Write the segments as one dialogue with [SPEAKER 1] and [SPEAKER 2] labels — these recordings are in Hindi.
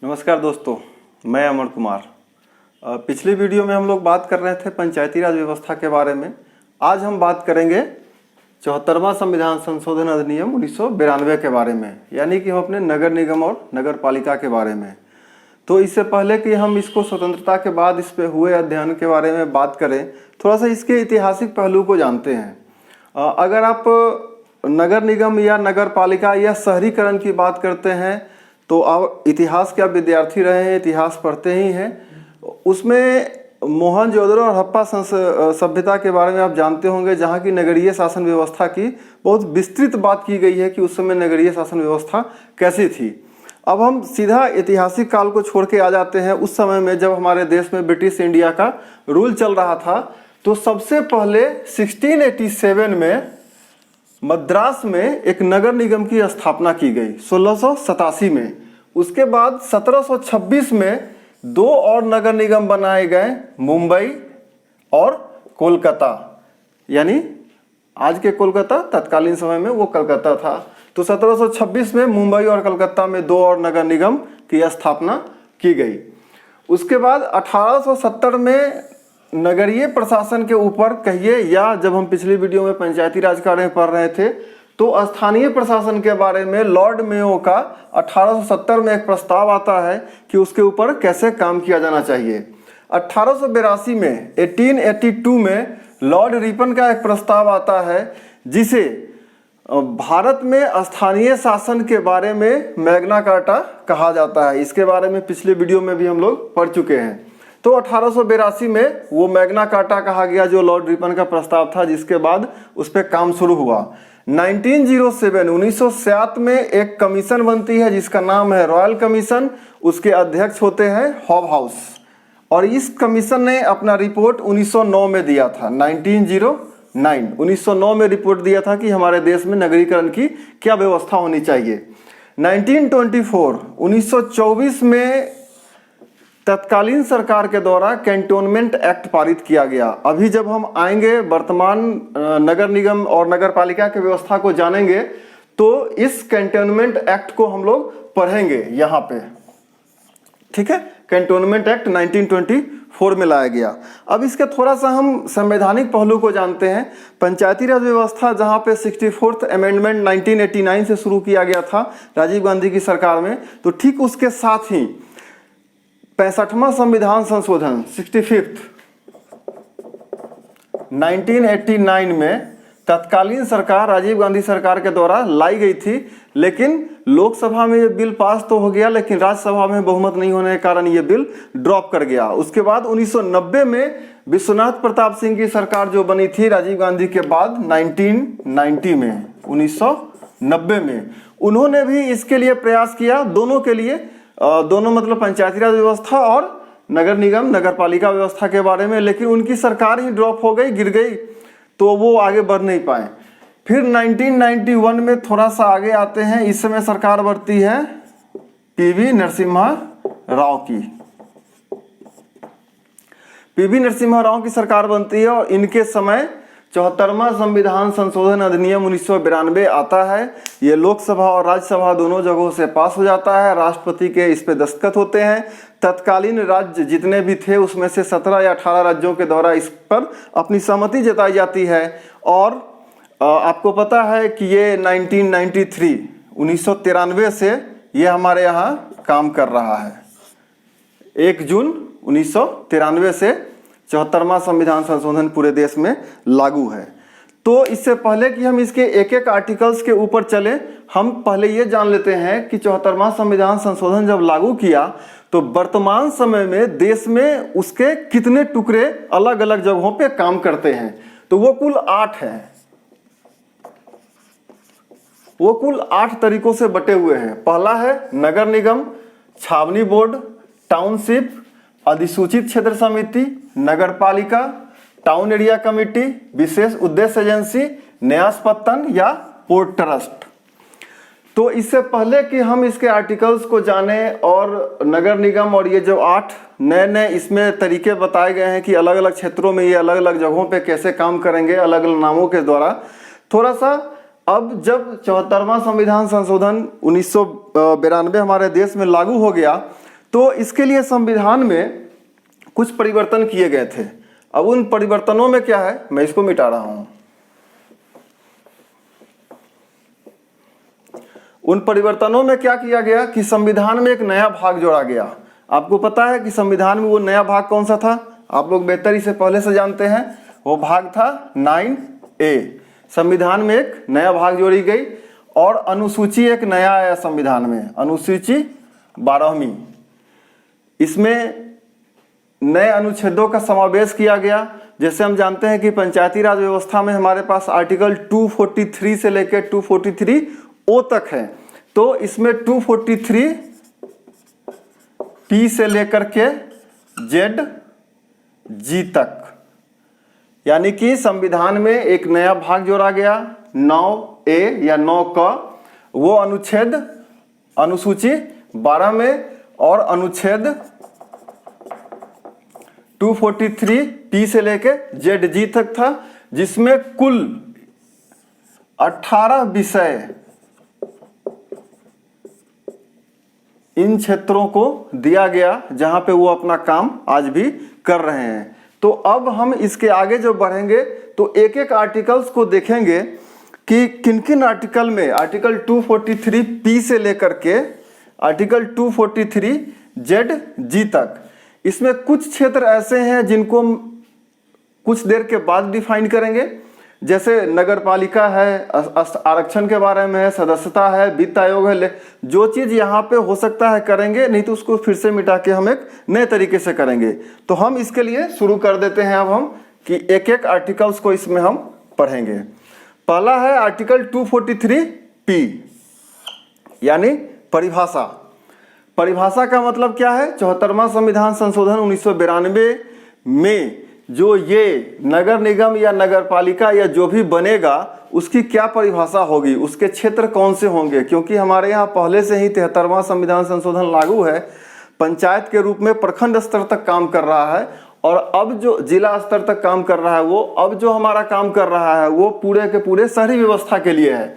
[SPEAKER 1] नमस्कार दोस्तों, मैं अमर कुमार। पिछली वीडियो में हम लोग बात कर रहे थे पंचायती राज व्यवस्था के बारे में। आज हम बात करेंगे 74वां संविधान संशोधन अधिनियम 1992 के बारे में, यानी कि हम अपने नगर निगम और नगर पालिका के बारे में। तो इससे पहले कि हम इसको स्वतंत्रता के बाद इस पे हुए अध्ययन के बारे में बात करें, थोड़ा सा इसके ऐतिहासिक पहलू को जानते हैं। अगर आप नगर निगम या नगर पालिका या शहरीकरण की बात करते हैं तो आप इतिहास के आप विद्यार्थी रहे हैं, इतिहास पढ़ते ही हैं। उसमें मोहनजोदड़ो और हड़प्पा सभ्यता के बारे में आप जानते होंगे, जहाँ की नगरीय शासन व्यवस्था की बहुत विस्तृत बात की गई है कि उस समय नगरीय शासन व्यवस्था कैसी थी। अब हम सीधा ऐतिहासिक काल को छोड़ के आ जाते हैं। उस समय में जब हमारे देश में ब्रिटिश इंडिया का रूल चल रहा था, तो सबसे पहले 1687 में मद्रास में एक नगर निगम की स्थापना की गई 1687 में। उसके बाद 1726 में दो और नगर निगम बनाए गए, मुंबई और कोलकाता, यानी आज के कोलकाता, तत्कालीन समय में वो कलकत्ता था। तो 1726 में मुंबई और कलकत्ता में दो और नगर निगम की स्थापना की गई। उसके बाद 1870 में नगरीय प्रशासन के ऊपर कहिए, या जब हम पिछली वीडियो में पंचायती राज के बारे में पढ़ रहे थे तो स्थानीय प्रशासन के बारे में लॉर्ड मेयो का 1870 में एक प्रस्ताव आता है कि उसके ऊपर कैसे काम किया जाना चाहिए। 1882 में 1882 में लॉर्ड रिपन का एक प्रस्ताव आता है जिसे भारत में स्थानीय शासन के बारे में मैग्ना कार्टा कहा जाता है। इसके बारे में पिछले वीडियो में भी हम लोग पढ़ चुके हैं। तो 1882 में वो मैग्ना कार्टा कहा गया, जो लॉर्ड रिपन का प्रस्ताव था, जिसके बाद उस पर काम शुरू हुआ। 1907 में एक कमीशन बनती है जिसका नाम है रॉयल कमीशन। उसके अध्यक्ष होते हैं हॉब हाउस, और इस कमीशन ने अपना रिपोर्ट 1909 में दिया था। 1909 में रिपोर्ट दिया था कि हमारे देश में नगरीकरण की क्या व्यवस्था होनी चाहिए। 1924 में तत्कालीन सरकार के द्वारा कैंटोनमेंट एक्ट पारित किया गया। अभी जब हम आएंगे वर्तमान नगर निगम और नगर पालिका की व्यवस्था को जानेंगे तो इस कैंटोनमेंट एक्ट को हम लोग पढ़ेंगे यहाँ पे, ठीक है। कैंटोनमेंट एक्ट 1924 में लाया गया। अब इसके थोड़ा सा हम संवैधानिक पहलू को जानते हैं। पंचायती राज व्यवस्था जहाँ पे 64th अमेंडमेंट 1989 से शुरू किया गया था राजीव गांधी की सरकार में, तो ठीक उसके साथ ही 65वां संविधान संशोधन 65th 1989 में तत्कालीन सरकार राजीव गांधी सरकार के द्वारा लाई गई थी। लेकिन लोकसभा में ये बिल पास तो हो गया, लेकिन राज्यसभा में बहुमत नहीं होने के कारण ये बिल ड्रॉप कर गया। उसके बाद 1990 में विश्वनाथ प्रताप सिंह की सरकार जो बनी थी राजीव गांधी के बाद 1990 में 1990 में उन्होंने भी इसके लिए प्रयास किया, दोनों के लिए, दोनों मतलब पंचायती राज व्यवस्था और नगर निगम नगर पालिका व्यवस्था के बारे में। लेकिन उनकी सरकार ही ड्रॉप हो गई, गिर गई, तो वो आगे बढ़ नहीं पाए। फिर 1991 में थोड़ा सा आगे आते हैं। इस समय सरकार बढ़ती है पीवी नरसिम्हा राव की। पीवी नरसिम्हा राव की सरकार बनती है और इनके समय 74वां संविधान संशोधन अधिनियम 1992 आता है। ये लोकसभा और राज्यसभा दोनों जगहों से पास हो जाता है। राष्ट्रपति के इस पे दस्तखत होते हैं। तत्कालीन राज्य जितने भी थे उसमें से 17 या 18 राज्यों के द्वारा इस पर अपनी सहमति जताई जाती है। और आपको पता है कि ये 1993 से ये हमारे यहाँ काम कर रहा है। 1 जून 1993 से 74वां संविधान संशोधन पूरे देश में लागू है। तो इससे पहले कि हम इसके एक एक आर्टिकल्स के ऊपर चले, हम पहले ये जान लेते हैं कि 74वां संविधान संशोधन जब लागू किया तो वर्तमान समय में देश में उसके कितने टुकड़े अलग अलग जगहों पे काम करते हैं। तो वो कुल 8 हैं। वो कुल 8 तरीकों से बटे हुए हैं। पहला है नगर निगम, छावनी बोर्ड, टाउनशिप, अधिसूचित क्षेत्र समिति, नगर पालिका, टाउन एरिया कमेटी, विशेष उद्देश्य एजेंसी, न्यास पत्तन या पोर्ट ट्रस्ट। तो इससे पहले कि हम इसके आर्टिकल्स को जाने और नगर निगम और ये जो 8 नए नए इसमें तरीके बताए गए हैं कि अलग अलग क्षेत्रों में ये अलग अलग जगहों पे कैसे काम करेंगे अलग अलग नामों के द्वारा, थोड़ा सा अब जब 74वां संविधान संशोधन 1992 हमारे देश में लागू हो गया तो इसके लिए संविधान में कुछ परिवर्तन किए गए थे। अब उन परिवर्तनों में क्या है, मैं इसको मिटा रहा हूं। उन परिवर्तनों में क्या किया गया कि संविधान में एक नया भाग जोड़ा गया। आपको पता है कि संविधान में वो नया भाग कौन सा था, आप लोग बेहतरी से पहले से जानते हैं। वो भाग था 9A। संविधान में एक नया भाग जोड़ी गई और अनुसूची एक नया आया संविधान में, अनुसूची 12वीं। इसमें नए अनुच्छेदों का समावेश किया गया। जैसे हम जानते हैं कि पंचायती राज व्यवस्था में हमारे पास आर्टिकल 243 से लेकर 243O तक है। तो इसमें 243P से लेकर के ZG तक, यानी कि संविधान में एक नया भाग जोड़ा गया 9A या 9 का। वो अनुच्छेद अनुसूची 12 में और अनुच्छेद 243P से लेके ZG तक था, जिसमें कुल 18 विषय इन क्षेत्रों को दिया गया, जहां पे वो अपना काम आज भी कर रहे हैं। तो अब हम इसके आगे जो बढ़ेंगे तो एक एक आर्टिकल्स को देखेंगे कि किन किन आर्टिकल में, आर्टिकल 243P से लेकर के आर्टिकल 243ZG तक, इसमें कुछ क्षेत्र ऐसे हैं जिनको हम कुछ देर के बाद डिफाइन करेंगे। जैसे नगर पालिका है, आरक्षण के बारे में है, सदस्यता है, वित्त आयोग है। जो चीज यहाँ पे हो सकता है करेंगे, नहीं तो उसको फिर से मिटा के हम एक नए तरीके से करेंगे। तो हम इसके लिए शुरू कर देते हैं अब हम कि एक एक आर्टिकल्स को इसमें हम पढ़ेंगे। पहला है आर्टिकल 243P यानी परिभाषा। परिभाषा का मतलब क्या है, 74वां संविधान संशोधन 1992 में जो ये नगर निगम या नगर पालिका या जो भी बनेगा उसकी क्या परिभाषा होगी, उसके क्षेत्र कौन से होंगे। क्योंकि हमारे यहाँ पहले से ही 73वां संविधान संशोधन लागू है, पंचायत के रूप में प्रखंड स्तर तक काम कर रहा है और अब जो जिला स्तर तक काम कर रहा है, वो अब जो हमारा काम कर रहा है वो पूरे के पूरे शहरी व्यवस्था के लिए है।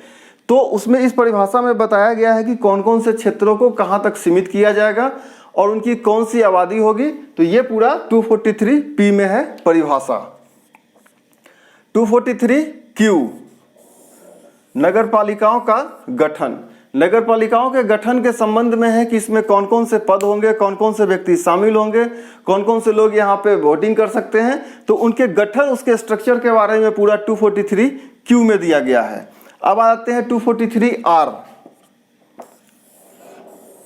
[SPEAKER 1] तो उसमें इस परिभाषा में बताया गया है कि कौन कौन से क्षेत्रों को कहाँ तक सीमित किया जाएगा और उनकी कौन सी आबादी होगी। तो ये पूरा 243P में है परिभाषा। 243Q नगर पालिकाओं का गठन। नगर पालिकाओं के गठन के संबंध में है कि इसमें कौन कौन से पद होंगे, कौन कौन से व्यक्ति शामिल होंगे, कौन कौन से लोग यहाँ पे वोटिंग कर सकते हैं। तो उनके गठन, उसके स्ट्रक्चर के बारे में पूरा 243Q में दिया गया है। अब आते हैं 243R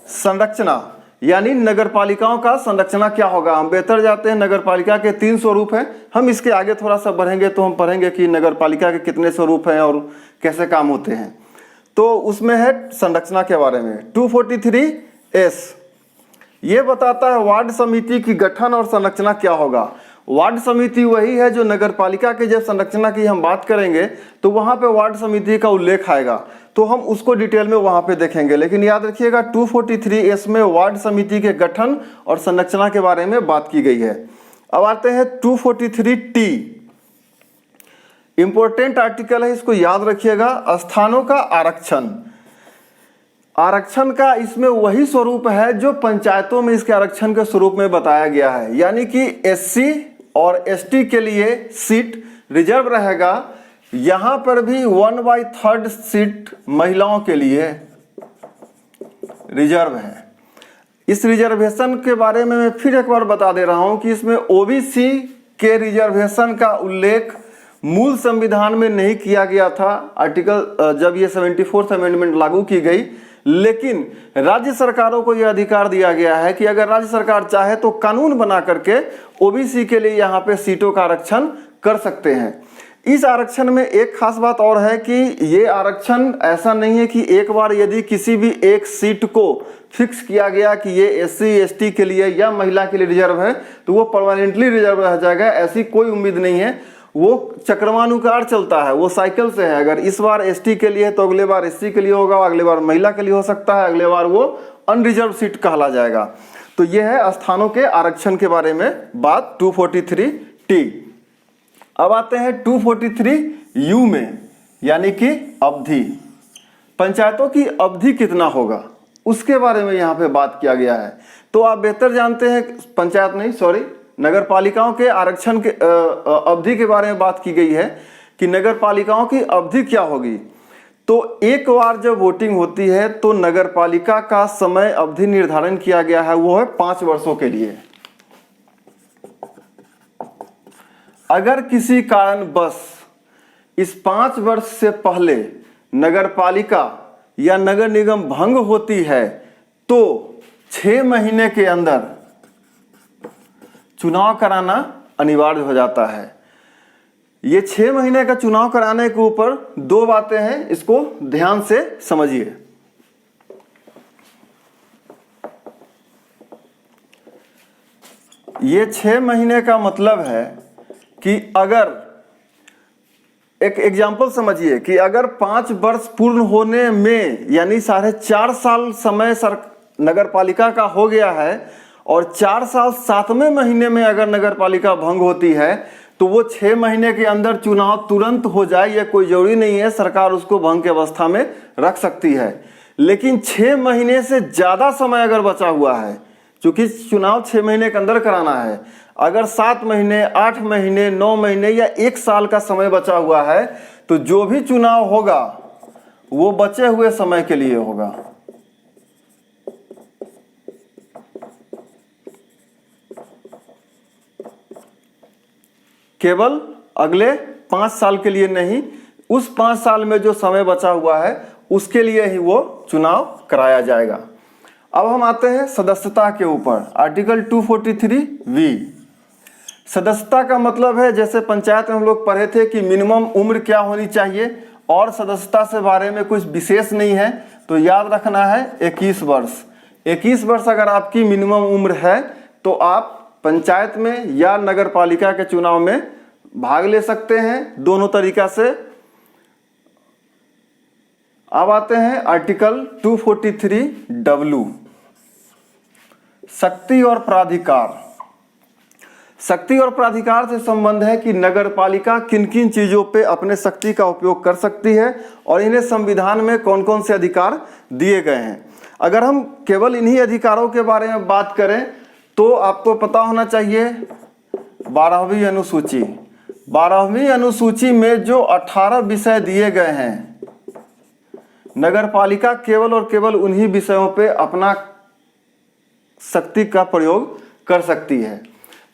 [SPEAKER 1] संरचना, यानी नगर पालिकाओं का संरचना क्या होगा। हम बेहतर जाते हैं, नगर पालिका के 3 स्वरूप हैं। हम इसके आगे थोड़ा सा बढ़ेंगे तो हम पढ़ेंगे कि नगर पालिका के कितने स्वरूप हैं और कैसे काम होते हैं। तो उसमें है संरचना के बारे में 243S, ये बताता है वार्ड समिति की गठन और संरचना क्या होगा। वार्ड समिति वही है जो नगर पालिका के जब संरचना की हम बात करेंगे तो वहां पे वार्ड समिति का उल्लेख आएगा, तो हम उसको डिटेल में वहां पे देखेंगे। लेकिन याद रखिएगा 243S में वार्ड समिति के गठन और संरचना के बारे में बात की गई है। अब आते हैं 243T, इंपॉर्टेंट आर्टिकल है, इसको याद रखिएगा। स्थानों का आरक्षण। आरक्षण का इसमें वही स्वरूप है जो पंचायतों में इसके आरक्षण के स्वरूप में बताया गया है, यानी कि SC और ST के लिए सीट रिजर्व रहेगा। यहां पर भी 1/3 सीट महिलाओं के लिए रिजर्व है। इस रिजर्वेशन के बारे में मैं फिर एक बार बता दे रहा हूं कि इसमें OBC के रिजर्वेशन का उल्लेख मूल संविधान में नहीं किया गया था आर्टिकल जब ये 74th अमेंडमेंट लागू की गई। लेकिन राज्य सरकारों को यह अधिकार दिया गया है कि अगर राज्य सरकार चाहे तो कानून बना करके OBC के लिए यहाँ पे सीटों का आरक्षण कर सकते हैं। इस आरक्षण में एक खास बात और है कि ये आरक्षण ऐसा नहीं है कि एक बार यदि किसी भी एक सीट को फिक्स किया गया कि ये SC ST के लिए या महिला के लिए रिजर्व है तो वो परमानेंटली रिजर्व रह जाएगा, ऐसी कोई उम्मीद नहीं है। वो चक्रवानुसार चलता है, वो साइकिल से है। अगर इस बार ST के लिए तो अगले बार SC के लिए होगा, अगले बार महिला के लिए हो सकता है, अगले बार वो अनरिजर्व सीट कहला जाएगा। तो ये है स्थानों के आरक्षण के बारे में बात 243T। अब आते हैं 243U में, यानी कि अवधि। पंचायतों की अवधि कितना होगा, उसके बारे में यहाँ पे बात किया गया है। तो आप बेहतर जानते हैं, नगर पालिकाओं के आरक्षण के अवधि के बारे में बात की गई है कि नगर पालिकाओं की अवधि क्या होगी। तो एक बार जब वोटिंग होती है तो नगर पालिका का समय अवधि निर्धारण किया गया है, वो है 5 वर्षों के लिए। अगर किसी कारणवश इस 5 वर्ष से पहले नगर पालिका या नगर निगम भंग होती है तो 6 महीने के अंदर चुनाव कराना अनिवार्य हो जाता है। ये 6 महीने का चुनाव कराने के ऊपर 2 बातें हैं, इसको ध्यान से समझिए। ये 6 महीने का मतलब है कि अगर एक एग्जाम्पल समझिए कि अगर 5 वर्ष पूर्ण होने में यानी 4.5 साल समय नगर पालिका का हो गया है और 4 साल 7वें महीने में अगर नगर पालिका भंग होती है तो वो 6 महीने के अंदर चुनाव तुरंत हो जाए, यह कोई जरूरी नहीं है, सरकार उसको भंग की अवस्था में रख सकती है। लेकिन 6 महीने से ज़्यादा समय अगर बचा हुआ है, क्योंकि चुनाव 6 महीने के अंदर कराना है, अगर 7 महीने, 8 महीने, 9 महीने या 1 साल का समय बचा हुआ है तो जो भी चुनाव होगा वो बचे हुए समय के लिए होगा। केवल अगले 5 साल के लिए नहीं, उस 5 साल में जो समय बचा हुआ है उसके लिए ही वो चुनाव कराया जाएगा। अब हम आते हैं सदस्यता के ऊपर। Article 243(v). सदस्यता का मतलब है, जैसे पंचायत में हम लोग पढ़े थे कि मिनिमम उम्र क्या होनी चाहिए और सदस्यता से बारे में कुछ विशेष नहीं है, तो याद रखना है 21 वर्ष। 21 वर्ष अगर आपकी मिनिमम उम्र है तो आप पंचायत में या नगर पालिका के चुनाव में भाग ले सकते हैं, दोनों तरीका से। अब आते हैं आर्टिकल 243(w). शक्ति और प्राधिकार। शक्ति और प्राधिकार से संबंध है कि नगर पालिका किन किन चीजों पे अपने शक्ति का उपयोग कर सकती है और इन्हें संविधान में कौन कौन से अधिकार दिए गए हैं। अगर हम केवल इन्हीं अधिकारों के बारे में बात करें तो आपको पता होना चाहिए 12वीं अनुसूची। 12वीं अनुसूची में जो 18 विषय दिए गए हैं, नगर पालिका केवल और केवल उन्हीं विषयों पे अपना शक्ति का प्रयोग कर सकती है।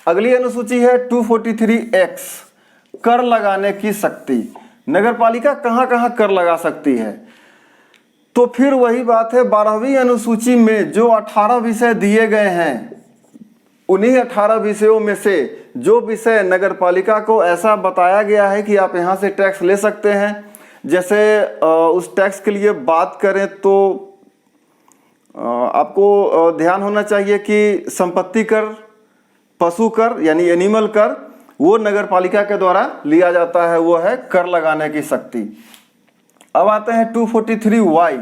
[SPEAKER 1] अगली अनुसूची है 243(x). कर लगाने की शक्ति। नगर पालिका कहाँ कहाँ कर लगा सकती है, तो फिर वही बात है, 12वीं अनुसूची में जो 18 विषय दिए गए हैं उन्हीं 18 विषयों में से जो विषय नगर पालिका को ऐसा बताया गया है कि आप यहाँ से टैक्स ले सकते हैं, जैसे उस टैक्स के लिए बात करें तो आपको ध्यान होना चाहिए कि संपत्ति कर, पशु कर यानी एनिमल कर, वो नगर पालिका के द्वारा लिया जाता है, वो है कर लगाने की शक्ति। अब आते हैं 243(y).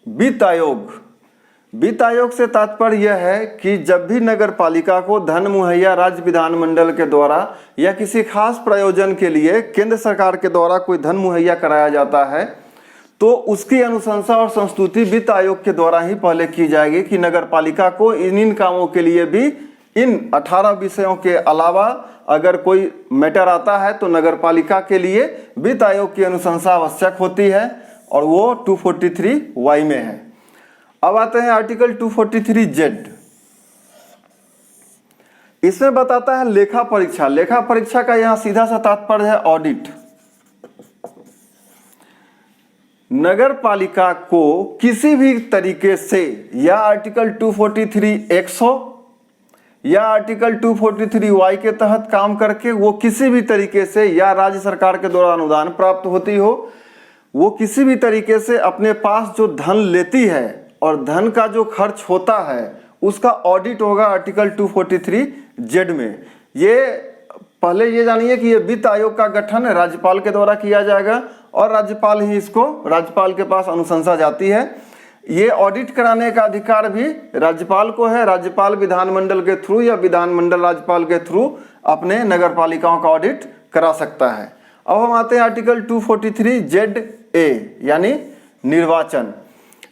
[SPEAKER 1] वित्त आयोग। वित्त आयोग से तात्पर्य यह है कि जब भी नगर पालिका को धन मुहैया राज्य विधानमंडल के द्वारा या किसी खास प्रयोजन के लिए केंद्र सरकार के द्वारा कोई धन मुहैया कराया जाता है तो उसकी अनुशंसा और संस्तुति वित्त आयोग के द्वारा ही पहले की जाएगी कि नगर पालिका को इन कामों के लिए भी इन 18 विषयों के अलावा अगर कोई मैटर आता है तो नगर पालिका के लिए वित्त आयोग की अनुशंसा आवश्यक होती है और वो 243(y) में है। अब आते हैं आर्टिकल 243(z). इसमें बताता है लेखा परीक्षा। लेखा परीक्षा का यहाँ सीधा सा तात्पर्य है ऑडिट। नगर पालिका को किसी भी तरीके से या आर्टिकल 243(x) हो या आर्टिकल 243(y) के तहत काम करके वो किसी भी तरीके से या राज्य सरकार के द्वारा अनुदान प्राप्त होती हो, वो किसी भी तरीके से अपने पास जो धन लेती है और धन का जो खर्च होता है उसका ऑडिट होगा आर्टिकल 243(z) में। ये पहले ये जानिए कि ये वित्त आयोग का गठन राज्यपाल के द्वारा किया जाएगा और राज्यपाल ही इसको, राज्यपाल के पास अनुशंसा जाती है। ये ऑडिट कराने का अधिकार भी राज्यपाल को है। राज्यपाल विधानमंडल के थ्रू या विधानमंडल राज्यपाल के थ्रू अपने नगर पालिकाओं का ऑडिट करा सकता है। अब हम आते हैं आर्टिकल 243(ZA) यानी निर्वाचन।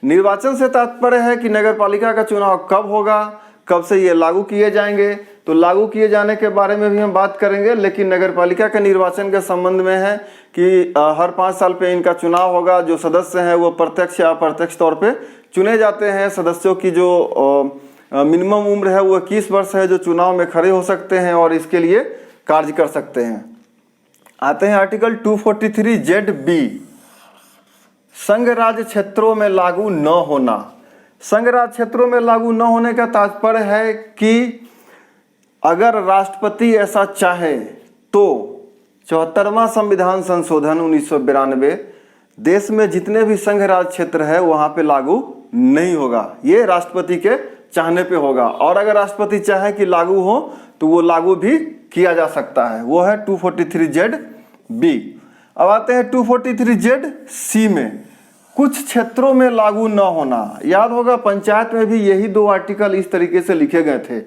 [SPEAKER 1] निर्वाचन से तात्पर्य है कि नगर पालिका का चुनाव कब होगा, कब से ये लागू किए जाएंगे। तो लागू किए जाने के बारे में भी हम बात करेंगे, लेकिन नगर पालिका के निर्वाचन के संबंध में है कि हर 5 साल पे इनका चुनाव होगा। जो सदस्य हैं वो प्रत्यक्ष या अप्रत्यक्ष तौर पे चुने जाते हैं। सदस्यों की जो मिनिमम उम्र है वो 21 वर्ष है, जो चुनाव में खड़े हो सकते हैं और इसके लिए कार्य कर सकते हैं। आते हैं आर्टिकल 243(ZB), संघ राज्य क्षेत्रों में लागू न होना। संघ राज्य क्षेत्रों में लागू न होने का तात्पर्य है कि अगर राष्ट्रपति ऐसा चाहे तो 74वां संविधान संशोधन 1992 देश में जितने भी संघ राज्य क्षेत्र है वहां पे लागू नहीं होगा। ये राष्ट्रपति के चाहने पे होगा, और अगर राष्ट्रपति चाहे कि लागू हो तो वो लागू भी किया जा सकता है। वो है 243(ZB). अब आते हैं 243(ZC) में, कुछ क्षेत्रों में लागू न होना। याद होगा पंचायत में भी यही 2 आर्टिकल इस तरीके से लिखे गए थे।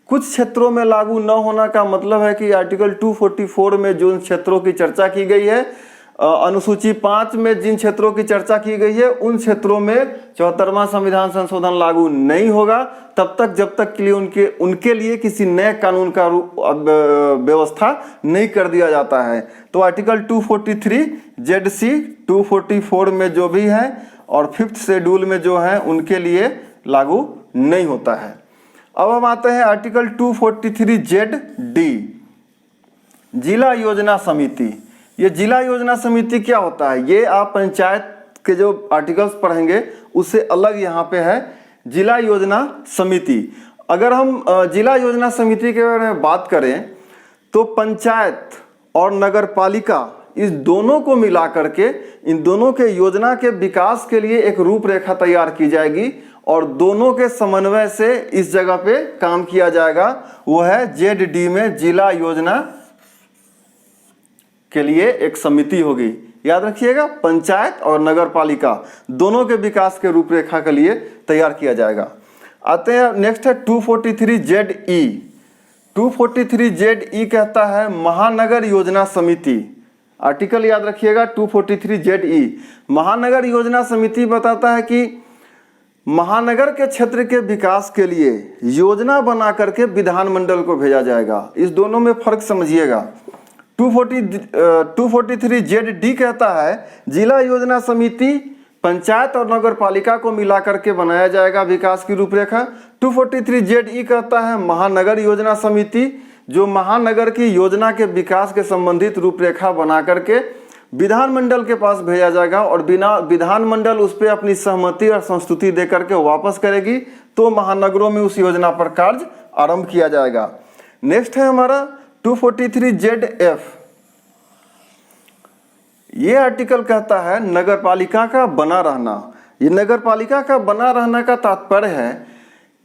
[SPEAKER 1] कुछ क्षेत्रों में लागू न होना का मतलब है कि आर्टिकल 244 में जो क्षेत्रों की चर्चा की गई है, अनुसूची 5 में जिन क्षेत्रों की चर्चा की गई है, उन क्षेत्रों में 74वां संविधान संशोधन लागू नहीं होगा तब तक जब तक के लिए उनके लिए किसी नए कानून का व्यवस्था नहीं कर दिया जाता है। तो आर्टिकल 243(ZC) 244 में जो भी है और 5th शेड्यूल में जो है उनके लिए लागू नहीं होता है। अब हम आते हैं आर्टिकल 243(ZD), जिला योजना समिति। ये जिला योजना समिति क्या होता है, ये आप पंचायत के जो आर्टिकल्स पढ़ेंगे उससे अलग यहाँ पे है जिला योजना समिति। अगर हम जिला योजना समिति के बारे में बात करें तो पंचायत और नगर पालिका इस दोनों को मिला करके इन दोनों के योजना के विकास के लिए एक रूपरेखा तैयार की जाएगी और दोनों के समन्वय से इस जगह पे काम किया जाएगा। वो है ZD में जिला योजना के लिए एक समिति होगी। याद रखिएगा, पंचायत और नगर पालिका दोनों के विकास के रूपरेखा के लिए तैयार किया जाएगा। आते हैं नेक्स्ट है 243(ZE). 243(ZE) कहता है महानगर योजना समिति। आर्टिकल याद रखिएगा 243(ZE). महानगर योजना समिति बताता है कि महानगर के क्षेत्र के विकास के लिए योजना बना करके विधानमंडल को भेजा जाएगा। इस दोनों में फर्क समझिएगा। 243(ZD) कहता है जिला योजना समिति पंचायत और नगर पालिका को मिला करके बनाया जाएगा विकास की रूपरेखा। 243(ZE) कहता है महानगर योजना समिति जो महानगर की योजना के विकास के संबंधित रूपरेखा बना करके विधानमंडल के पास भेजा जाएगा और विधानमंडल उस पर अपनी सहमति और संस्तुति दे करके वापस करेगी तो महानगरों में उस योजना पर कार्य आरंभ किया जाएगा। नेक्स्ट है हमारा 243(ZF). ये आर्टिकल कहता है नगर पालिका का बना रहना। ये नगर पालिका का बना रहना का तात्पर्य है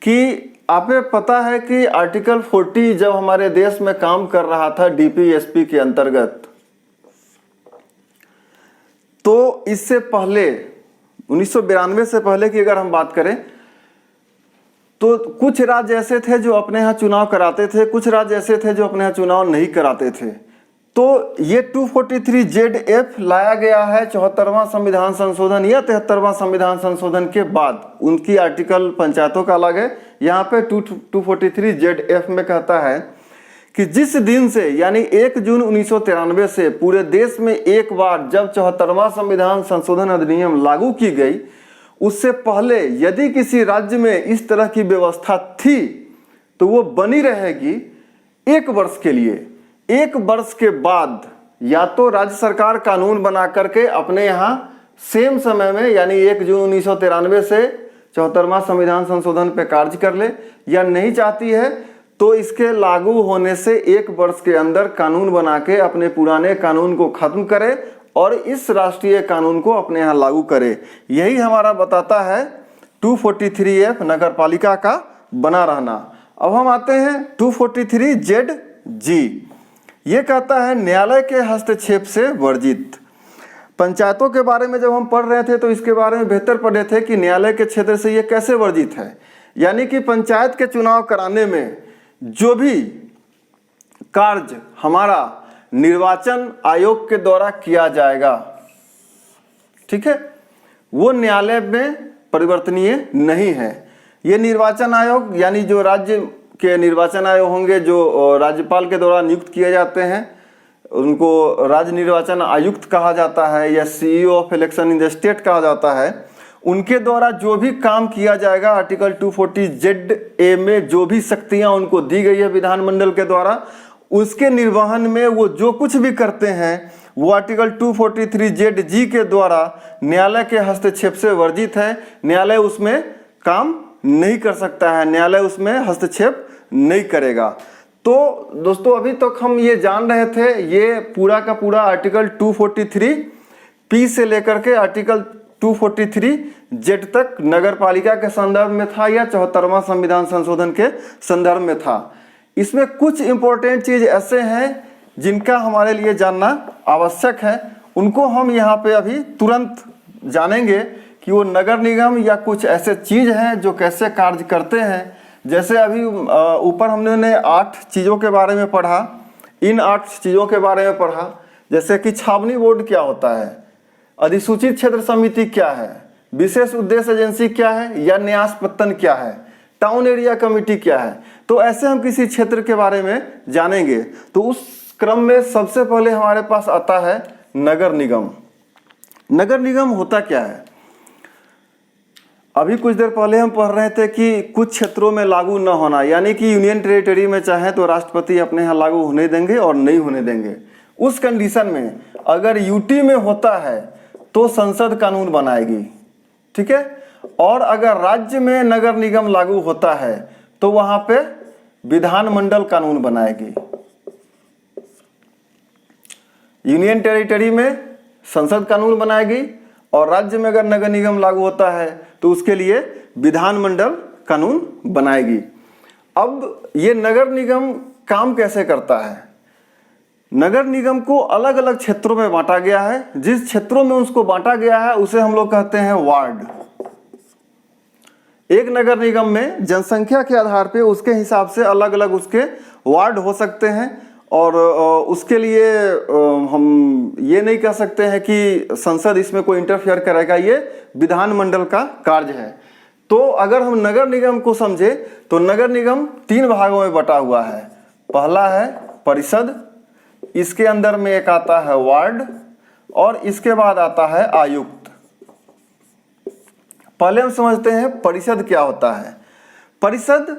[SPEAKER 1] कि आपको पता है कि आर्टिकल 40 जब हमारे देश में काम कर रहा था DPSP के अंतर्गत, तो इससे पहले 1992 से पहले की अगर हम बात करें तो कुछ राज्य ऐसे थे जो अपने यहाँ चुनाव कराते थे, कुछ राज्य ऐसे थे जो अपने यहाँ चुनाव नहीं कराते थे। तो ये 243(ZF) लाया गया है 74वां संविधान संशोधन या 73वां संविधान संशोधन के बाद। उनकी आर्टिकल पंचायतों का अलग है। यहाँ पे 243(ZF) में कहता है कि जिस दिन से यानी 1 जून 1993 से पूरे देश में एक बार जब 74वां संविधान संशोधन अधिनियम लागू की गई, उससे पहले यदि किसी राज्य में इस तरह की व्यवस्था थी तो वो बनी रहेगी 1 वर्ष के लिए। 1 वर्ष के बाद या तो राज्य सरकार कानून बना करके अपने यहाँ सेम समय में यानी 1 जून 1993 से 74वां संविधान संशोधन पे कार्य कर ले, या नहीं चाहती है तो इसके लागू होने से 1 वर्ष के अंदर कानून बना के अपने पुराने कानून को खत्म करे और इस राष्ट्रीय कानून को अपने यहाँ लागू करे। यही हमारा बताता है 243(F) नगर पालिका का बना रहना। अब हम आते हैं 243(ZG). ये कहता है न्यायालय के हस्तक्षेप से वर्जित। पंचायतों के बारे में जब हम पढ़ रहे थे तो इसके बारे में बेहतर पढ़े थे कि न्यायालय के क्षेत्र से ये कैसे वर्जित है। यानी कि पंचायत के चुनाव कराने में जो भी कार्य हमारा निर्वाचन आयोग के द्वारा किया जाएगा, ठीक है, वो न्यायालय में परिवर्तनीय नहीं है। ये निर्वाचन आयोग यानी जो राज्य के निर्वाचन आयोग होंगे, जो राज्यपाल के द्वारा नियुक्त किए जाते हैं, उनको राज्य निर्वाचन आयुक्त कहा जाता है या CEO of election in the state कहा जाता है। उनके द्वारा जो भी काम किया जाएगा, आर्टिकल 240ZA में जो भी शक्तियां उनको दी गई है विधानमंडल के द्वारा, उसके निर्वहन में वो जो कुछ भी करते हैं वो आर्टिकल 243ZG के द्वारा न्यायालय के हस्तक्षेप से वर्जित है। न्यायालय उसमें काम नहीं कर सकता है, न्यायालय उसमें हस्तक्षेप नहीं करेगा। तो दोस्तों अभी तक हम ये जान रहे थे, ये पूरा का पूरा आर्टिकल 243P से लेकर के आर्टिकल 243Z तक नगर पालिका के संदर्भ में था या 74वां संविधान संशोधन के संदर्भ में था। इसमें कुछ इंपॉर्टेंट चीज ऐसे हैं जिनका हमारे लिए जानना आवश्यक है, उनको हम यहाँ पे अभी तुरंत जानेंगे कि वो नगर निगम या कुछ ऐसे चीज हैं जो कैसे कार्य करते हैं। जैसे अभी ऊपर हमने 8 चीज़ों के बारे में पढ़ा, इन 8 चीज़ों के बारे में पढ़ा, जैसे कि छावनी बोर्ड क्या होता है, अधिसूचित क्षेत्र समिति क्या है, विशेष उद्देश्य एजेंसी क्या है या न्यास पत्तन क्या है, टाउन एरिया कमेटी क्या है। तो ऐसे हम किसी क्षेत्र के बारे में जानेंगे। तो उस क्रम में सबसे पहले हमारे पास आता है नगर निगम। नगर निगम होता क्या है? अभी कुछ देर पहले हम पढ़ रहे थे कि कुछ क्षेत्रों में लागू न होना, यानी कि यूनियन टेरिटरी में चाहे तो राष्ट्रपति अपने यहाँ लागू होने देंगे और नहीं होने देंगे। उस कंडीशन में अगर यूटी में होता है तो संसद कानून बनाएगी, ठीक है। और अगर राज्य में नगर निगम लागू होता है तो वहां पे विधानमंडल कानून बनाएगी। यूनियन टेरिटरी में संसद कानून बनाएगी और राज्य में अगर नगर निगम लागू होता है तो उसके लिए विधानमंडल कानून बनाएगी। अब ये नगर निगम काम कैसे करता है? नगर निगम को अलग अलग क्षेत्रों में बांटा गया है। जिस क्षेत्रों में उसको बांटा गया है उसे हम लोग कहते हैं वार्ड। एक नगर निगम में जनसंख्या के आधार पे उसके हिसाब से अलग अलग उसके वार्ड हो सकते हैं और उसके लिए हम ये नहीं कह सकते हैं कि संसद इसमें कोई इंटरफेयर करेगा, ये विधानमंडल का कार्य है। तो अगर हम नगर निगम को समझे तो नगर निगम 3 भागों में बटा हुआ है। पहला है परिषद, इसके अंदर में एक आता है वार्ड और इसके बाद आता है आयुक्त। पहले हम समझते हैं परिषद क्या होता है। परिषद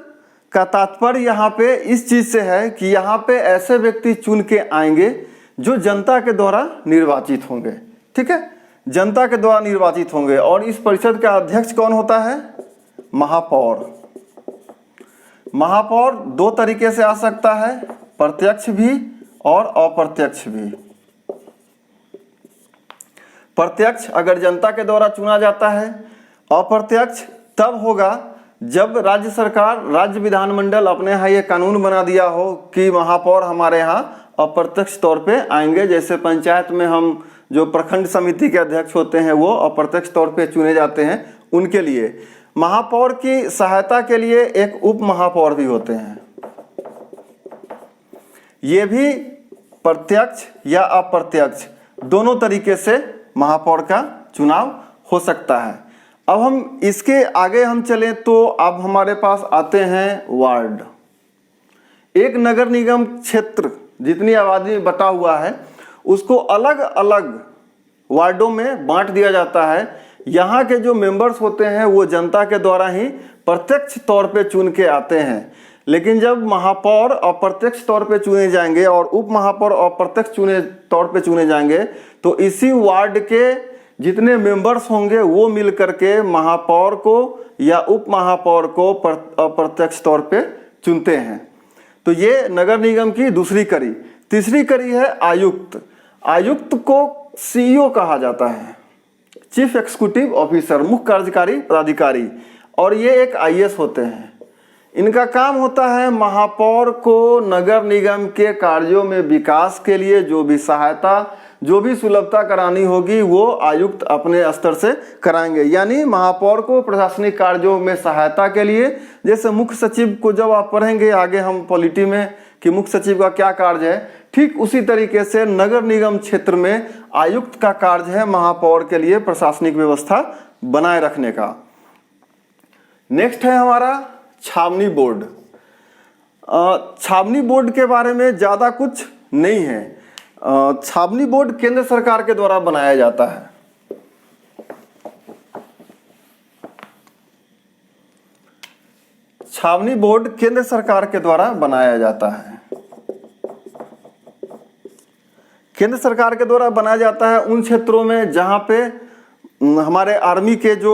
[SPEAKER 1] का तात्पर्य यहाँ पे इस चीज से है कि यहाँ पे ऐसे व्यक्ति चुन के आएंगे जो जनता के द्वारा निर्वाचित होंगे, ठीक है, जनता के द्वारा निर्वाचित होंगे। और इस परिषद का अध्यक्ष कौन होता है? महापौर। महापौर 2 तरीके से आ सकता है, प्रत्यक्ष भी और अप्रत्यक्ष भी। प्रत्यक्ष अगर जनता के द्वारा चुना जाता है, अप्रत्यक्ष तब होगा जब राज्य सरकार, राज्य विधानमंडल अपने यहाँ ये कानून बना दिया हो कि महापौर हमारे यहाँ अप्रत्यक्ष तौर पे आएंगे। जैसे पंचायत में हम जो प्रखंड समिति के अध्यक्ष होते हैं वो अप्रत्यक्ष तौर पे चुने जाते हैं। उनके लिए महापौर की सहायता के लिए एक उप महापौर भी होते हैं। ये भी प्रत्यक्ष या अप्रत्यक्ष दोनों तरीके से महापौर का चुनाव हो सकता है। अब हम इसके आगे हम चलें तो अब हमारे पास आते हैं वार्ड। एक नगर निगम क्षेत्र जितनी आबादी में बटा हुआ है उसको अलग अलग वार्डों में बांट दिया जाता है। यहाँ के जो मेंबर्स होते हैं वो जनता के द्वारा ही प्रत्यक्ष तौर पे चुन के आते हैं। लेकिन जब महापौर अप्रत्यक्ष तौर पे चुने जाएंगे और उप महापौर अप्रत्यक्ष तौर पे चुने जाएंगे तो इसी वार्ड के जितने मेंबर्स होंगे वो मिल करके महापौर को या उप महापौर को अप्रत्यक्ष तौर पे चुनते हैं। तो ये नगर निगम की दूसरी कड़ी। तीसरी कड़ी है आयुक्त। आयुक्त को CEO कहा जाता है, चीफ एग्जीक्यूटिव ऑफिसर, मुख्य कार्यकारी पदाधिकारी, और ये एक IAS होते हैं। इनका काम होता है महापौर को नगर निगम के कार्यों में विकास के लिए जो भी सहायता, जो भी सुलभता करानी होगी वो आयुक्त अपने स्तर से कराएंगे। यानी महापौर को प्रशासनिक कार्यों में सहायता के लिए, जैसे मुख्य सचिव को जब आप पढ़ेंगे आगे हम पॉलिटी में कि मुख्य सचिव का क्या कार्य है, ठीक उसी तरीके से नगर निगम क्षेत्र में आयुक्त का कार्य है महापौर के लिए प्रशासनिक व्यवस्था बनाए रखने का। नेक्स्ट है हमारा छावनी बोर्ड। छावनी बोर्ड के बारे में ज़्यादा कुछ नहीं है। छावनी बोर्ड केंद्र सरकार के द्वारा बनाया जाता है। छावनी बोर्ड केंद्र सरकार के द्वारा बनाया जाता है। केंद्र सरकार के द्वारा बनाया जाता है उन क्षेत्रों में जहां पे हमारे आर्मी के जो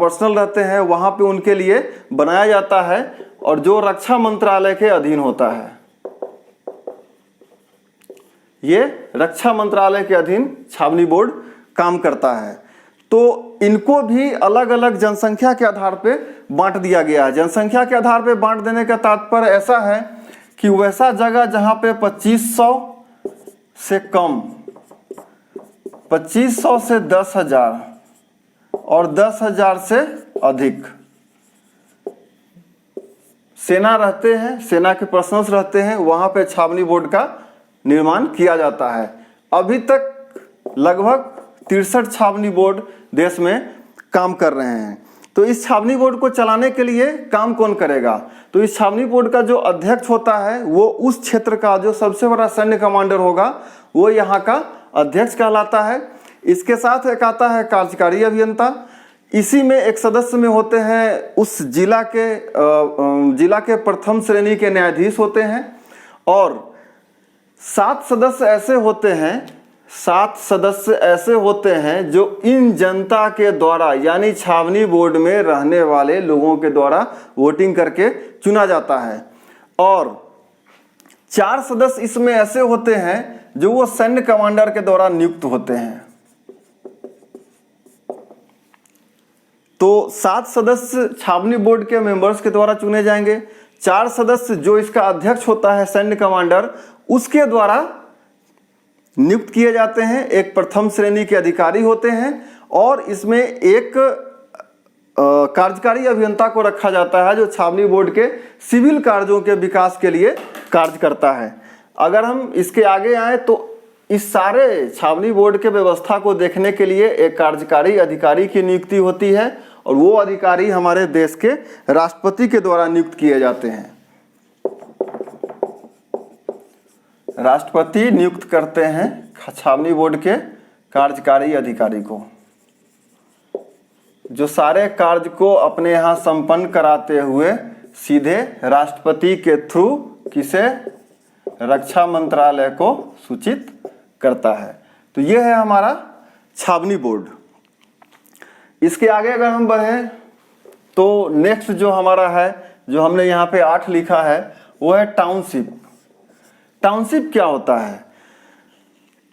[SPEAKER 1] पर्सनल रहते हैं वहां पे उनके लिए बनाया जाता है और जो रक्षा मंत्रालय के अधीन होता है। ये रक्षा मंत्रालय के अधीन छावनी बोर्ड काम करता है। तो इनको भी अलग अलग जनसंख्या के आधार पे बांट दिया गया है। जनसंख्या के आधार पे बांट देने का तात्पर्य ऐसा है कि वैसा जगह जहां पे 2500 से कम, 2500 से 10,000 और 10,000 से अधिक सेना रहते हैं, सेना के पर्सनल्स रहते हैं, वहां पे छावनी बोर्ड का निर्माण किया जाता है। अभी तक लगभग 63 छावनी बोर्ड देश में काम कर रहे हैं। तो इस छावनी बोर्ड को चलाने के लिए काम कौन करेगा? तो इस छावनी बोर्ड का जो अध्यक्ष होता है वो उस क्षेत्र का जो सबसे बड़ा सैन्य कमांडर होगा वो यहाँ का अध्यक्ष कहलाता है। इसके साथ एक आता है कार्यकारी अभियंता। इसी में एक सदस्य में होते हैं उस जिला के प्रथम श्रेणी के न्यायाधीश होते हैं और 7 सदस्य ऐसे होते हैं जो इन जनता के द्वारा यानी छावनी बोर्ड में रहने वाले लोगों के द्वारा वोटिंग करके चुना जाता है। और 4 सदस्य इसमें ऐसे होते हैं जो वो सैन्य कमांडर के द्वारा नियुक्त होते हैं। तो 7 सदस्य छावनी बोर्ड के मेंबर्स के द्वारा चुने जाएंगे। 4 सदस्य जो इसका अध्यक्ष होता है सैन्य कमांडर उसके द्वारा नियुक्त किए जाते हैं। एक प्रथम श्रेणी के अधिकारी होते हैं और इसमें एक कार्यकारी अभियंता को रखा जाता है जो छावनी बोर्ड के सिविल कार्यों के विकास के लिए कार्य करता है। अगर हम इसके आगे आए तो इस सारे छावनी बोर्ड के व्यवस्था को देखने के लिए एक कार्यकारी अधिकारी की नियुक्ति होती है और वो अधिकारी हमारे देश के राष्ट्रपति के द्वारा नियुक्त किए जाते हैं। राष्ट्रपति नियुक्त करते हैं छावनी बोर्ड के कार्यकारी अधिकारी को, जो सारे कार्य को अपने यहाँ संपन्न कराते हुए सीधे राष्ट्रपति के थ्रू किसे, रक्षा मंत्रालय को सूचित करता है। तो ये है हमारा छावनी बोर्ड। इसके आगे अगर हम बढ़े तो नेक्स्ट जो हमारा है, जो हमने यहाँ पे 8 लिखा है, वो है टाउनशिप। टाउनशिप क्या होता है?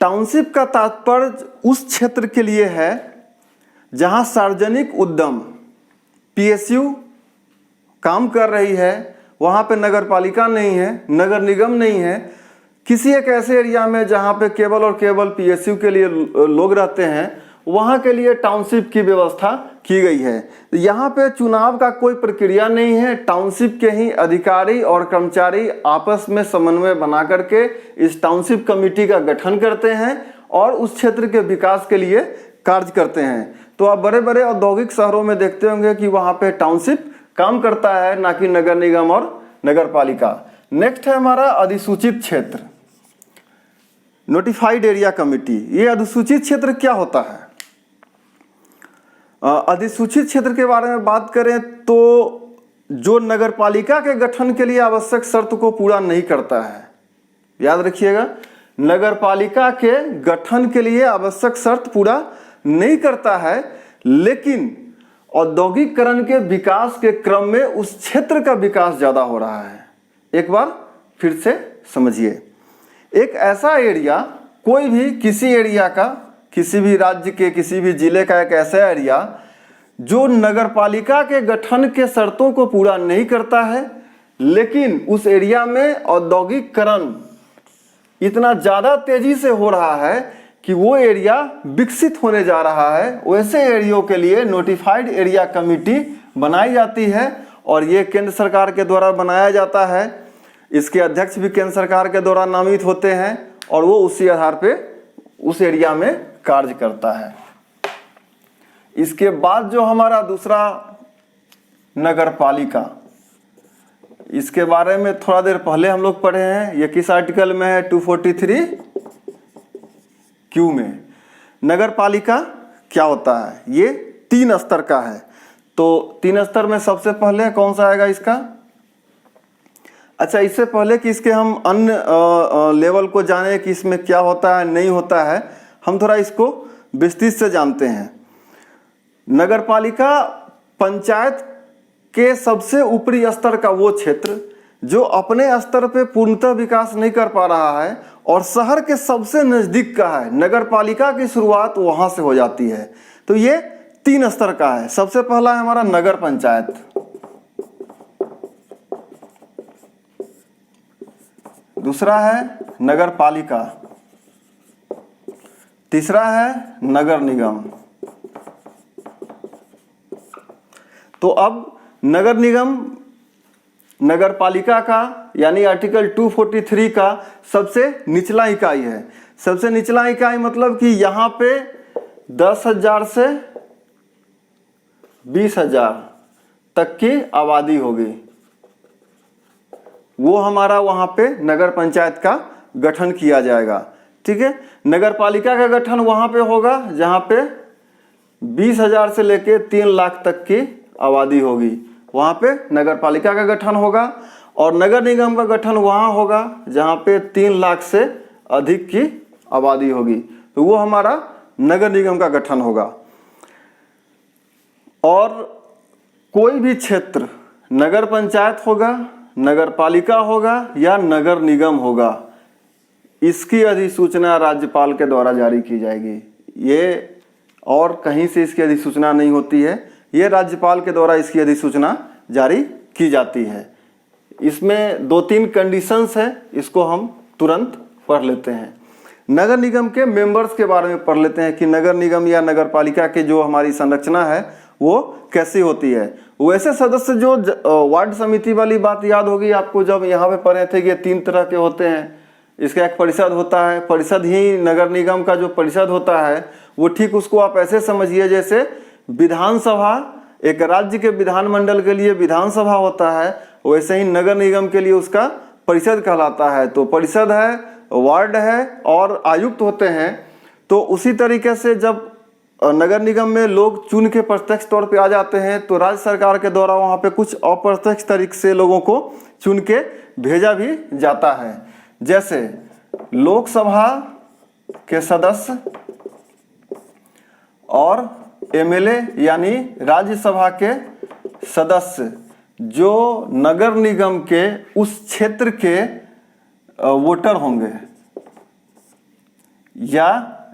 [SPEAKER 1] टाउनशिप का तात्पर्य उस क्षेत्र के लिए है जहां सार्वजनिक उद्यम पीएसयू काम कर रही है, वहां पे नगर पालिका नहीं है, नगर निगम नहीं है, किसी एक ऐसे एरिया में जहां पे केवल और केवल पीएसयू के लिए लोग रहते हैं, वहां के लिए टाउनशिप की व्यवस्था की गई है। यहाँ पे चुनाव का कोई प्रक्रिया नहीं है। टाउनशिप के ही अधिकारी और कर्मचारी आपस में समन्वय बना करके इस टाउनशिप कमेटी का गठन करते हैं और उस क्षेत्र के विकास के लिए कार्य करते हैं। तो आप बड़े बड़े औद्योगिक शहरों में देखते होंगे कि वहाँ पे टाउनशिप काम करता है, ना कि नगर निगम और नगर पालिका। नेक्स्ट है हमारा अधिसूचित क्षेत्र, नोटिफाइड एरिया कमिटी। ये अधिसूचित क्षेत्र क्या होता है? अधिसूचित क्षेत्र के बारे में बात करें तो जो नगर पालिका के गठन के लिए आवश्यक शर्त को पूरा नहीं करता है, याद रखिएगा, नगर पालिका के गठन के लिए आवश्यक शर्त पूरा नहीं करता है, लेकिन औद्योगिकरण के विकास के क्रम में उस क्षेत्र का विकास ज्यादा हो रहा है। एक बार फिर से समझिए, एक ऐसा एरिया, कोई भी किसी एरिया का, किसी भी राज्य के किसी भी जिले का एक ऐसा एरिया जो नगर पालिका के गठन के शर्तों को पूरा नहीं करता है, लेकिन उस एरिया में औद्योगिकरण इतना ज़्यादा तेजी से हो रहा है कि वो एरिया विकसित होने जा रहा है, वैसे एरियो के लिए नोटिफाइड एरिया कमेटी बनाई जाती है और ये केंद्र सरकार के द्वारा बनाया जाता है। इसके अध्यक्ष भी केंद्र सरकार के द्वारा नामित होते हैं और वो उसी आधार पे उस एरिया में कार्य करता है। इसके बाद जो हमारा दूसरा नगर पालिका, इसके बारे में थोड़ा देर पहले हम लोग पढ़े हैं। ये किस आर्टिकल में है? 243 क्यू में। नगर पालिका क्या होता है? ये 3 स्तर का है। तो 3 स्तर में सबसे पहले कौन सा आएगा इसका? अच्छा, इससे पहले कि इसके हम अन्य लेवल को जाने कि इसमें क्या होता है नहीं होता है, हम थोड़ा इसको विस्तृत से जानते हैं। नगर पालिका पंचायत के सबसे ऊपरी स्तर का वो क्षेत्र जो अपने स्तर पे पूर्णतः विकास नहीं कर पा रहा है और शहर के सबसे नजदीक का है। नगर पालिका की शुरुआत वहां से हो जाती है। तो ये 3 स्तर का है। सबसे पहला है हमारा नगर पंचायत, दूसरा है नगर पालिका, तीसरा है नगर निगम। तो अब नगर निगम नगर पालिका का यानी आर्टिकल 243 का सबसे निचला इकाई है। सबसे निचला इकाई मतलब कि यहाँ पे 10,000 से 20,000 तक की आबादी होगी, वो हमारा वहाँ पे नगर पंचायत का गठन किया जाएगा। ठीक है, नगर पालिका का गठन वहाँ पे होगा जहाँ पे 20,000 से लेके 3 लाख तक की आबादी होगी, वहाँ पे नगर पालिका का गठन होगा। और नगर निगम का गठन वहाँ होगा जहाँ पे 3 लाख से अधिक की आबादी होगी, तो वो हमारा नगर निगम का गठन होगा। और कोई भी क्षेत्र नगर पंचायत होगा, नगर पालिका होगा या नगर निगम होगा, इसकी अधिसूचना राज्यपाल के द्वारा जारी की जाएगी। ये और कहीं से इसकी अधिसूचना नहीं होती है, ये राज्यपाल के द्वारा इसकी अधिसूचना जारी की जाती है। इसमें 2-3 कंडीशंस है, इसको हम तुरंत पढ़ लेते हैं। नगर निगम के मेंबर्स के बारे में पढ़ लेते हैं कि नगर निगम या नगर पालिका के जो हमारी संरचना है वो कैसी होती है। वैसे सदस्य जो वार्ड समिति वाली बात याद होगी आपको, जब यहाँ पे पढ़े थे कि 3 तरह के होते हैं। इसका एक परिषद होता है, परिषद ही नगर निगम का जो परिषद होता है वो ठीक उसको आप ऐसे समझिए जैसे विधानसभा, एक राज्य के विधानमंडल के लिए विधानसभा होता है, वैसे ही नगर निगम के लिए उसका परिषद कहलाता है। तो परिषद है, वार्ड है और आयुक्त होते हैं। तो उसी तरीके से जब नगर निगम में लोग चुन के प्रत्यक्ष तौर पे आ जाते हैं तो राज्य सरकार के द्वारा वहाँ पे कुछ अप्रत्यक्ष तरीके से लोगों को चुन के भेजा भी जाता है। जैसे लोकसभा के सदस्य और एमएलए यानी राज्यसभा के सदस्य जो नगर निगम के उस क्षेत्र के वोटर होंगे या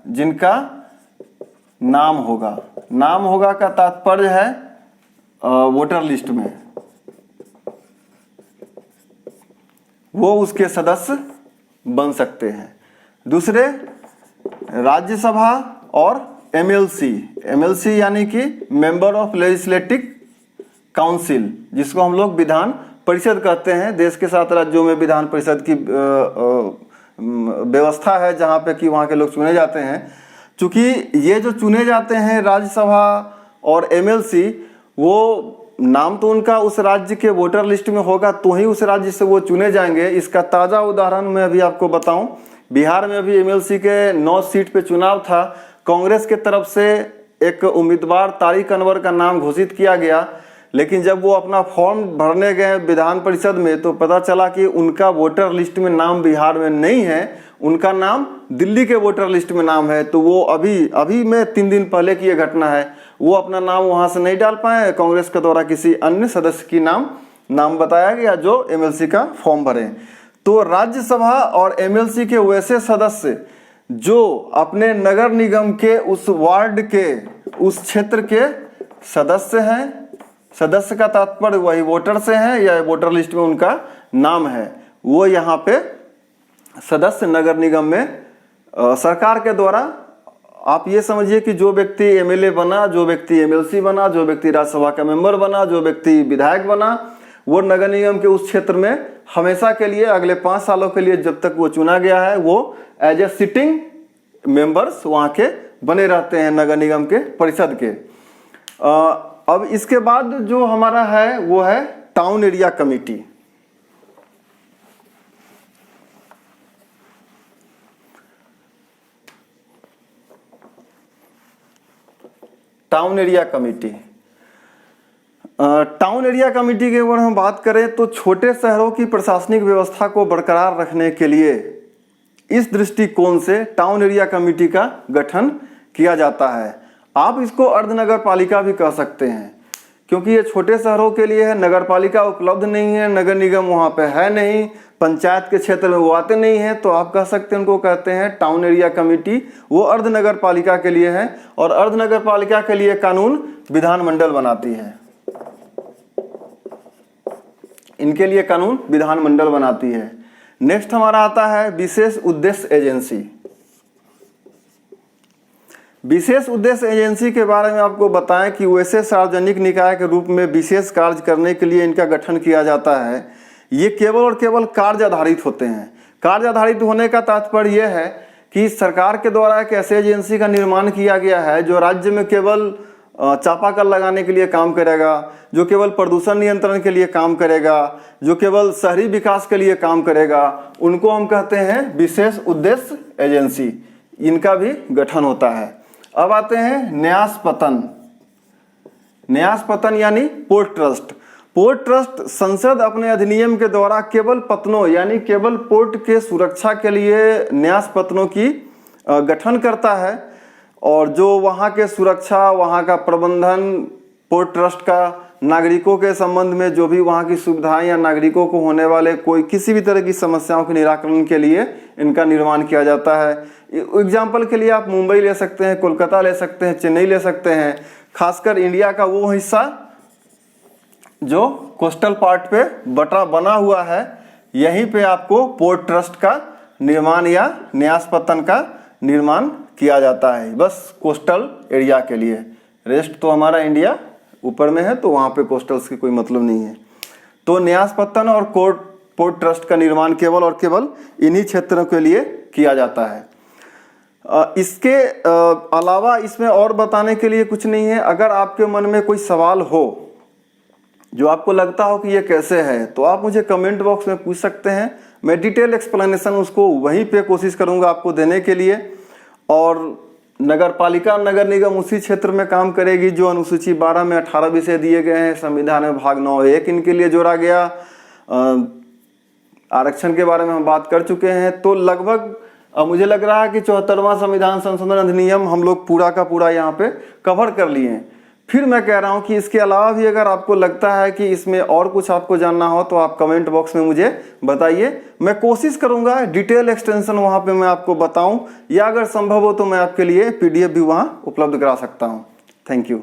[SPEAKER 1] जिनका नाम होगा। नाम होगा का तात्पर्य है वोटर लिस्ट में, वो उसके सदस्य बन सकते हैं। दूसरे राज्यसभा और एमएलसी यानी कि मेंबर ऑफ लेजिस्लेटिव काउंसिल, जिसको हम लोग विधान परिषद कहते हैं। देश के 7 राज्यों में विधान परिषद की व्यवस्था है जहाँ पे कि वहाँ के लोग चुने जाते हैं। चूँकि ये जो चुने जाते हैं राज्यसभा और एमएलसी, वो नाम तो उनका उस राज्य के वोटर लिस्ट में होगा तो ही उस राज्य से वो चुने जाएंगे। इसका ताज़ा उदाहरण मैं अभी आपको बताऊं, बिहार में अभी एमएलसी के 9 सीट पे चुनाव था। कांग्रेस के तरफ से एक उम्मीदवार तारिक अनवर का नाम घोषित किया गया, लेकिन जब वो अपना फॉर्म भरने गए विधान परिषद में तो पता चला कि उनका वोटर लिस्ट में नाम बिहार में नहीं है, उनका नाम दिल्ली के वोटर लिस्ट में नाम है। तो वो अभी में 3 दिन पहले की ये घटना है, वो अपना नाम वहाँ से नहीं डाल पाए। कांग्रेस के द्वारा किसी अन्य सदस्य की नाम बताया गया जो एमएलसी का फॉर्म भरे। तो राज्यसभा और एमएलसी के वैसे सदस्य जो अपने नगर निगम के उस वार्ड के उस क्षेत्र के सदस्य हैं, सदस्य का तात्पर्य वही वोटर से है या वोटर लिस्ट में उनका नाम है, वो यहाँ पे सदस्य नगर निगम में सरकार के द्वारा, आप ये समझिए कि जो व्यक्ति एमएलए बना, जो व्यक्ति एमएलसी बना, जो व्यक्ति राज्यसभा का मेंबर बना, जो व्यक्ति विधायक बना, वो नगर निगम के उस क्षेत्र में हमेशा के लिए अगले 5 सालों के लिए जब तक वो चुना गया है वो एज ए सिटिंग मेंबर्स वहाँ के बने रहते हैं नगर निगम के परिषद के। अब इसके बाद जो हमारा है वो है town area committee. Town area committee, town area committee के अगर हम बात करें तो छोटे शहरों की प्रशासनिक व्यवस्था को बरकरार रखने के लिए इस दृष्टिकोण से टाउन एरिया कमेटी का गठन किया जाता है। आप इसको अर्ध नगर पालिका भी कह सकते हैं, क्योंकि ये छोटे शहरों के लिए है। नगर पालिका उपलब्ध नहीं है, नगर निगम वहाँ पे है नहीं, पंचायत के क्षेत्र में वो आते नहीं हैं, तो आप कह सकते हैं उनको कहते हैं टाउन एरिया कमेटी। वो अर्ध नगर पालिका के लिए है और अर्ध नगर पालिका के लिए कानून विधानमंडल बनाती है। इनके लिए कानून विधानमंडल बनाती है। नेक्स्ट हमारा आता है विशेष उद्देश्य एजेंसी। विशेष उद्देश्य एजेंसी के बारे में आपको बताएं कि वैसे सार्वजनिक निकाय के रूप में विशेष कार्य करने के लिए इनका गठन किया जाता है। ये केवल और केवल कार्य आधारित होते हैं। कार्य आधारित होने का तात्पर्य यह है कि सरकार के द्वारा एक ऐसे एजेंसी का निर्माण किया गया है जो राज्य में केवल चापाकल लगाने के लिए काम करेगा, जो केवल प्रदूषण नियंत्रण के लिए काम करेगा, जो केवल शहरी विकास के लिए काम करेगा, उनको हम कहते हैं विशेष उद्देश्य एजेंसी। इनका भी गठन होता है। अब आते हैं न्यास पतन। न्यास पतन यानी पोर्ट ट्रस्ट। पोर्ट ट्रस्ट संसद अपने अधिनियम के द्वारा केवल पतनों यानी केवल पोर्ट के सुरक्षा के लिए न्यास पतनों की गठन करता है, और जो वहाँ के सुरक्षा, वहाँ का प्रबंधन, पोर्ट ट्रस्ट का नागरिकों के संबंध में जो भी वहाँ की सुविधाएं या नागरिकों को होने वाले कोई किसी भी तरह की समस्याओं के निराकरण के लिए इनका निर्माण किया जाता है। एग्जाम्पल के लिए आप मुंबई ले सकते हैं, कोलकाता ले सकते हैं, चेन्नई ले सकते हैं। खासकर इंडिया का वो हिस्सा जो कोस्टल पार्ट पे बना हुआ है, यहीं पे आपको पोर्ट ट्रस्ट का निर्माण या न्यास पतन का निर्माण किया जाता है, बस कोस्टल एरिया के लिए। रेस्ट तो हमारा इंडिया ऊपर में है, तो वहाँ पे कोस्टल्स की कोई मतलब नहीं है। तो न्यास पतन और पोर्ट ट्रस्ट का निर्माण केवल और केवल इन्हीं क्षेत्रों के लिए किया जाता है। इसके अलावा इसमें और बताने के लिए कुछ नहीं है। अगर आपके मन में कोई सवाल हो जो आपको लगता हो कि ये कैसे है, तो आप मुझे कमेंट बॉक्स में पूछ सकते हैं। मैं डिटेल एक्सप्लेनेशन उसको वहीं पे कोशिश करूँगा आपको देने के लिए। और नगर पालिका नगर निगम उसी क्षेत्र में काम करेगी जो अनुसूची 12 में 18 विषय दिए गए हैं। संविधान में भाग 9(1) इनके लिए जोड़ा गया। आरक्षण के बारे में हम बात कर चुके हैं। तो लगभग मुझे लग रहा है कि 74वां संविधान संशोधन अधिनियम हम लोग पूरा का पूरा यहाँ पे कवर कर लिए हैं। फिर मैं कह रहा हूँ कि इसके अलावा भी अगर आपको लगता है कि इसमें और कुछ आपको जानना हो तो आप कमेंट बॉक्स में मुझे बताइए। मैं कोशिश करूँगा डिटेल एक्सटेंशन वहाँ पे मैं आपको बताऊँ, या अगर संभव हो तो मैं आपके लिए PDF भी वहाँ उपलब्ध करा सकता हूँ। Thank you.